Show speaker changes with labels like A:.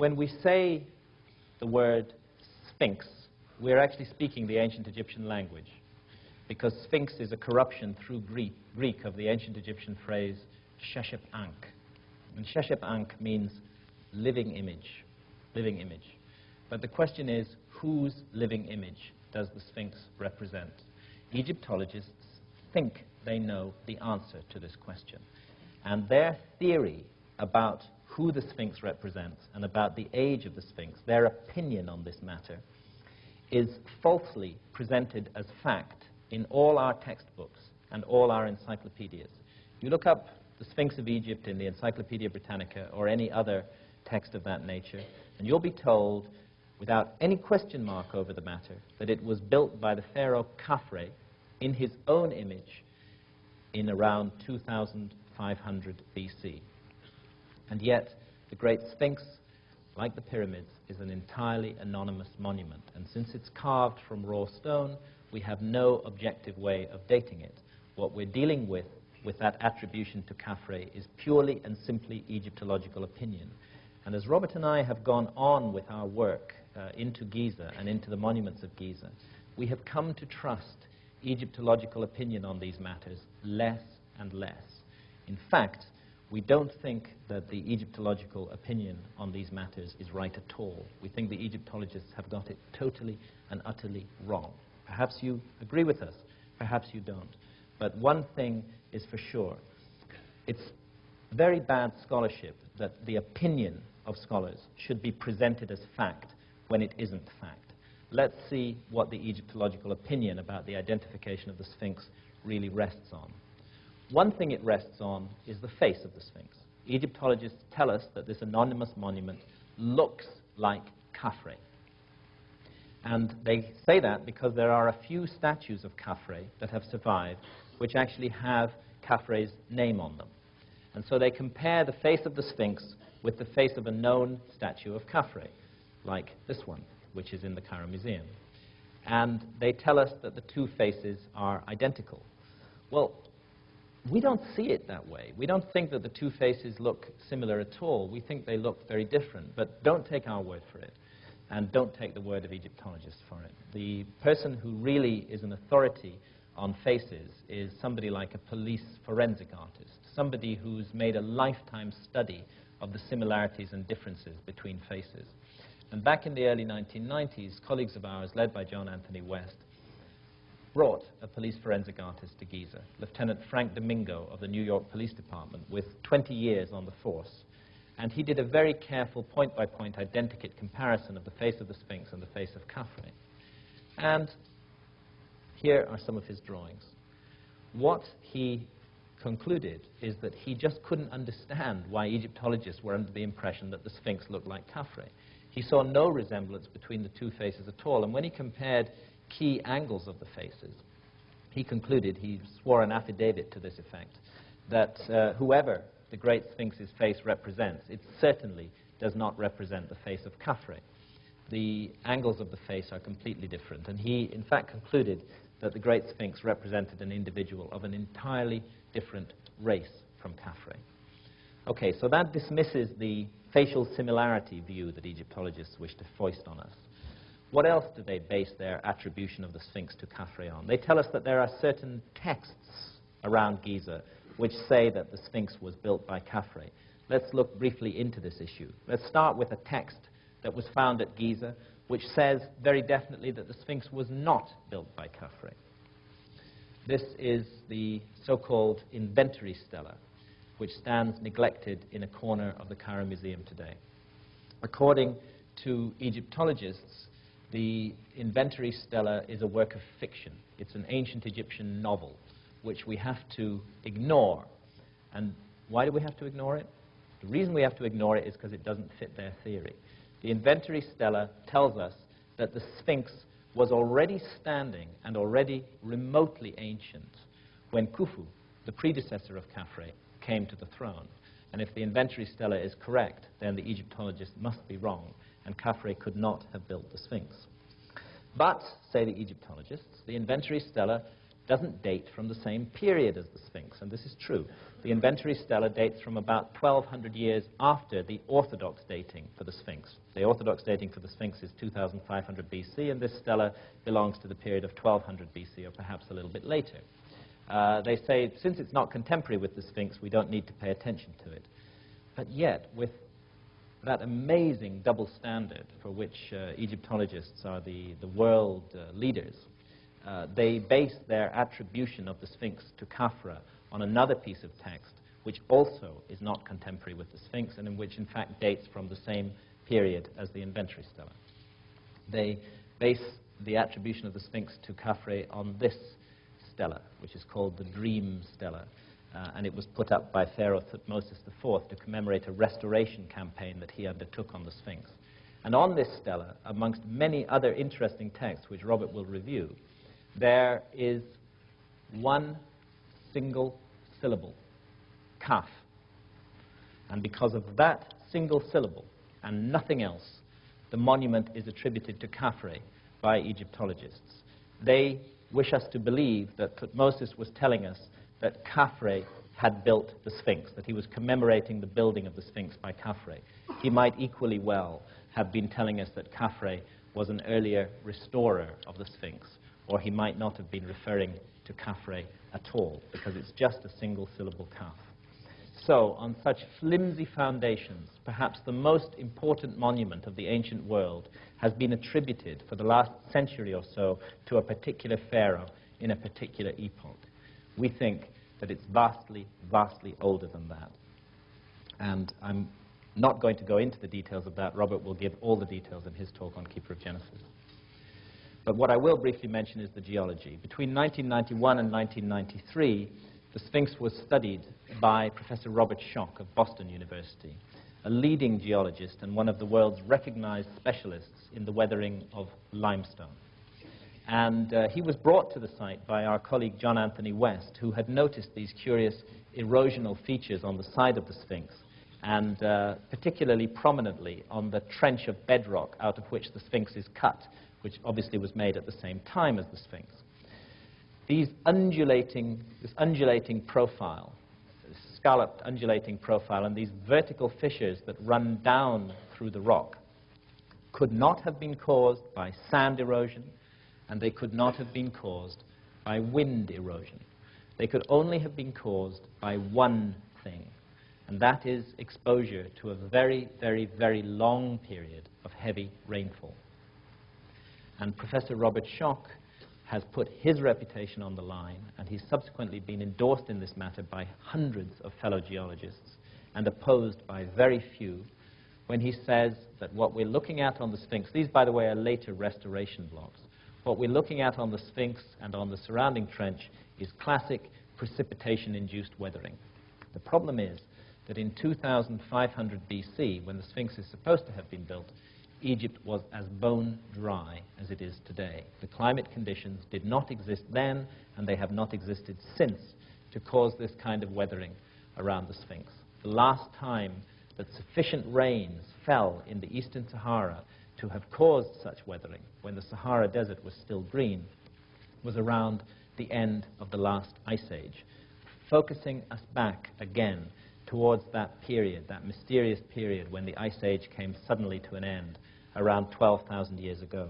A: when we say the word Sphinx, we're actually speaking the ancient Egyptian language, because Sphinx is a corruption through Greek of the ancient Egyptian phrase Sheshep Ankh. And Sheshep Ankh means living image, living image. But the question is, whose living image does the Sphinx represent? Egyptologists think they know the answer to this question. And their theory about who the Sphinx represents and about the age of the Sphinx, their opinion on this matter, is falsely presented as fact in all our textbooks and all our encyclopedias. You look up the Sphinx of Egypt in the Encyclopedia Britannica or any other text of that nature, and you'll be told, without any question mark over the matter, that it was built by the pharaoh Khafre in his own image in around 2500 BC. And yet, the Great Sphinx, like the pyramids, is an entirely anonymous monument. And since it's carved from raw stone, we have no objective way of dating it. What we're dealing with that attribution to Khafre is purely and simply Egyptological opinion. And as Robert and I have gone on with our work into Giza and into the monuments of Giza, we have come to trust Egyptological opinion on these matters less and less. In fact, we don't think that the Egyptological opinion on these matters is right at all. We think the Egyptologists have got it totally and utterly wrong. Perhaps you agree with us, perhaps you don't. But one thing is for sure. It's very bad scholarship that the opinion of scholars should be presented as fact when it isn't fact. Let's see what the Egyptological opinion about the identification of the Sphinx really rests on. One thing it rests on is the face of the Sphinx. Egyptologists tell us that this anonymous monument looks like Khafre. And they say that because there are a few statues of Khafre that have survived which actually have Khafre's name on them. And so they compare the face of the Sphinx with the face of a known statue of Khafre, like this one, which is in the Cairo Museum. And they tell us that the two faces are identical. Well, we don't see it that way. We don't think that the two faces look similar at all. We think they look very different. But don't take our word for it, and don't take the word of Egyptologists for it. The person who really is an authority on faces is somebody like a police forensic artist, somebody who's made a lifetime study of the similarities and differences between faces. And back in the early 1990s, colleagues of ours, led by John Anthony West, brought a police forensic artist to Giza, Lieutenant Frank Domingo of the New York Police Department, with 20 years on the force. And he did a very careful point-by-point identikit comparison of the face of the Sphinx and the face of Khafre. And here are some of his drawings. What he concluded is that he just couldn't understand why Egyptologists were under the impression that the Sphinx looked like Khafre. He saw no resemblance between the two faces at all, and when he compared key angles of the faces, he concluded, he swore an affidavit to this effect, that whoever the Great Sphinx's face represents, it certainly does not represent the face of Khafre. The angles of the face are completely different, and he, in fact, concluded that the Great Sphinx represented an individual of an entirely different race from Khafre. Okay, so that dismisses the facial similarity view that Egyptologists wish to foist on us. What else do they base their attribution of the Sphinx to Khafre on? They tell us that there are certain texts around Giza which say that the Sphinx was built by Khafre. Let's look briefly into this issue. Let's start with a text that was found at Giza which says very definitely that the Sphinx was not built by Khafre. This is the so-called inventory stela, which stands neglected in a corner of the Cairo Museum today. According to Egyptologists, the inventory stela is a work of fiction. It's an ancient Egyptian novel, which we have to ignore. And why do we have to ignore it? The reason we have to ignore it is because it doesn't fit their theory. The inventory stela tells us that the Sphinx was already standing and already remotely ancient when Khufu, the predecessor of Khafre, came to the throne. And if the inventory stela is correct, then the Egyptologists must be wrong, and Khafre could not have built the Sphinx. But, say the Egyptologists, the inventory stela doesn't date from the same period as the Sphinx, and this is true. The inventory stela dates from about 1,200 years after the orthodox dating for the Sphinx. The orthodox dating for the Sphinx is 2,500 BC, and this stela belongs to the period of 1,200 BC, or perhaps a little bit later. They say, since it's not contemporary with the Sphinx, we don't need to pay attention to it. But yet, with that amazing double standard for which Egyptologists are the world leaders, they base their attribution of the Sphinx to Khafra on another piece of text, which also is not contemporary with the Sphinx, and in which, in fact, dates from the same period as the inventory stela. They base the attribution of the Sphinx to Khafre on this stela, which is called the Dream Stela, and it was put up by Pharaoh Thutmose IV to commemorate a restoration campaign that he undertook on the Sphinx. And on this stela, amongst many other interesting texts, which Robert will review, there is one single syllable, Kaf. And because of that single syllable and nothing else, the monument is attributed to Khafre by Egyptologists. They wish us to believe that Thutmose was telling us that Khafre had built the Sphinx, that he was commemorating the building of the Sphinx by Khafre. He might equally well have been telling us that Khafre was an earlier restorer of the Sphinx, or he might not have been referring to Khafre at all, because it's just a single syllable Kaf. So, on such flimsy foundations, perhaps the most important monument of the ancient world has been attributed for the last century or so to a particular pharaoh in a particular epoch. We think that it's vastly, vastly older than that. And I'm not going to go into the details of that. Robert will give all the details in his talk on Keeper of Genesis. But what I will briefly mention is the geology. Between 1991 and 1993, the Sphinx was studied by Professor Robert Schoch of Boston University, a leading geologist and one of the world's recognized specialists in the weathering of limestone. And he was brought to the site by our colleague John Anthony West, who had noticed these curious erosional features on the side of the Sphinx, and particularly prominently on the trench of bedrock out of which the Sphinx is cut, which obviously was made at the same time as the Sphinx. This undulating profile, this scalloped undulating profile, and these vertical fissures that run down through the rock could not have been caused by sand erosion, and they could not have been caused by wind erosion. They could only have been caused by one thing, and that is exposure to a very, very, very long period of heavy rainfall. And Professor Robert Schoch has put his reputation on the line, and he's subsequently been endorsed in this matter by hundreds of fellow geologists and opposed by very few, when he says that what we're looking at on the Sphinx, these, by the way, are later restoration blocks, what we're looking at on the Sphinx and on the surrounding trench is classic precipitation-induced weathering. The problem is that in 2500 BC, when the Sphinx is supposed to have been built, Egypt was as bone dry as it is today. The climate conditions did not exist then, and they have not existed since, to cause this kind of weathering around the Sphinx. The last time that sufficient rains fell in the eastern Sahara to have caused such weathering, when the Sahara Desert was still green, was around the end of the last ice age, focusing us back again towards that period, that mysterious period when the ice age came suddenly to an end, around 12,000 years ago.